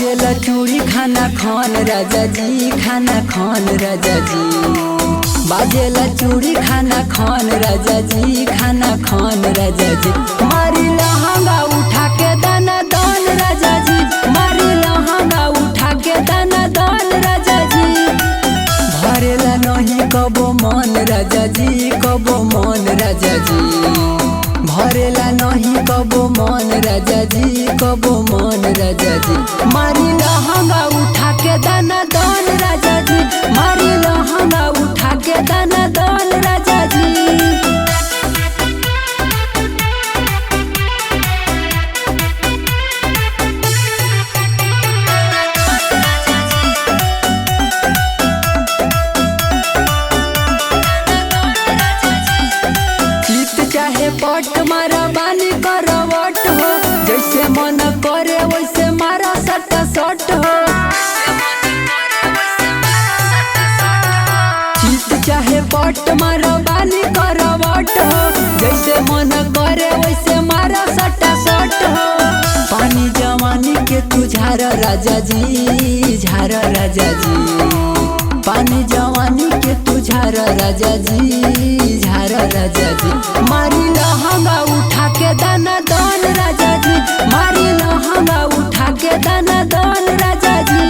बाजेला चूड़ी खाना खान राजा जी, खाना खान राजा जी। बाजेला चूड़ी खाना खान राजा जी, खाना खान राजा जी। मारी लहंगा उठा के दाना दान राजा जी, मारी लहंगा उठा के दाना दान राजा जी। भरेला नहीं कबो मन राजा जी, कबो मन राजा जी। भरेला नहीं कबो मन राजा जी, कबो मन राजा जी। मारी लहंगा उठा के दाना दान राजा जी, मारी लहंगा उठा के दाना दान राजा जी। चाहे पट मारा बानी करवट हो, जैसे मन करे वैसे मारा सट सट हो। चित चाहे पट मारा बानी करवट हो, जैसे मन करे वैसे मारा सट सट हो। पानी जवानी के तू झार राजा जी, झार राजा जी। पानी जवानी के तू झार राजा जी, झार राजा जी। मारी लहंगा उठा के दाना दान राजा जी, मारी लहंगा उठा के दाना दान राजा जी।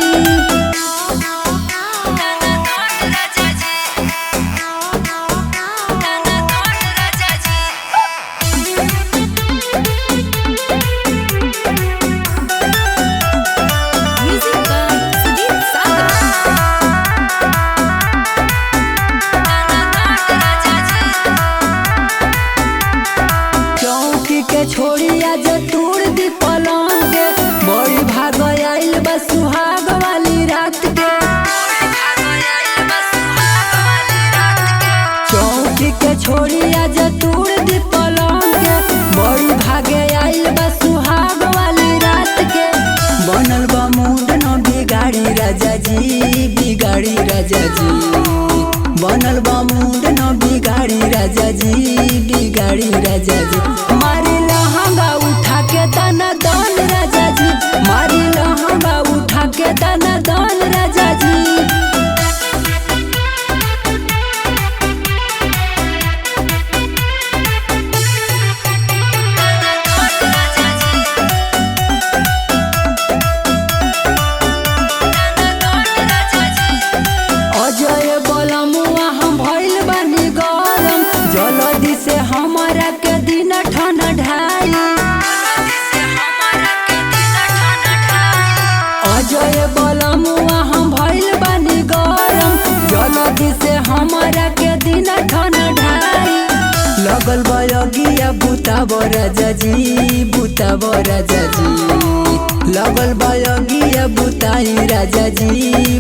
छोड़ी आज तोड़ दी पलंग के, बड़ी भाग आइल बा सुहाग वाली रात के। चौकी के छोड़ी आज तोड़ दी पलंग के, बड़ी भागे आइल बा सुहाग वाली रात के। बनल बा मूड न बिगाड़ी राजा जी, बिगाड़ी राजा जी। बनल बा मूड न बिगाड़ी राजा जी, बिगाड़ी राजा जी। मारी लहंगा उठा के दाना दान राजा जी, मारी लहंगा उठा के दाना दान राजा जी। अजय बलमुआ हम भइल बानी गरम, जल्दी से हमारा के दिन ठन ढाई। अजय बलमुआ हम भइल बानी गरम, जल्दी से हमारा के दिन ठन ढाई। लगल बयगिया बुताब राजा जी, बुताब राजा जी। लगल बयगिया बुताई राजा जी,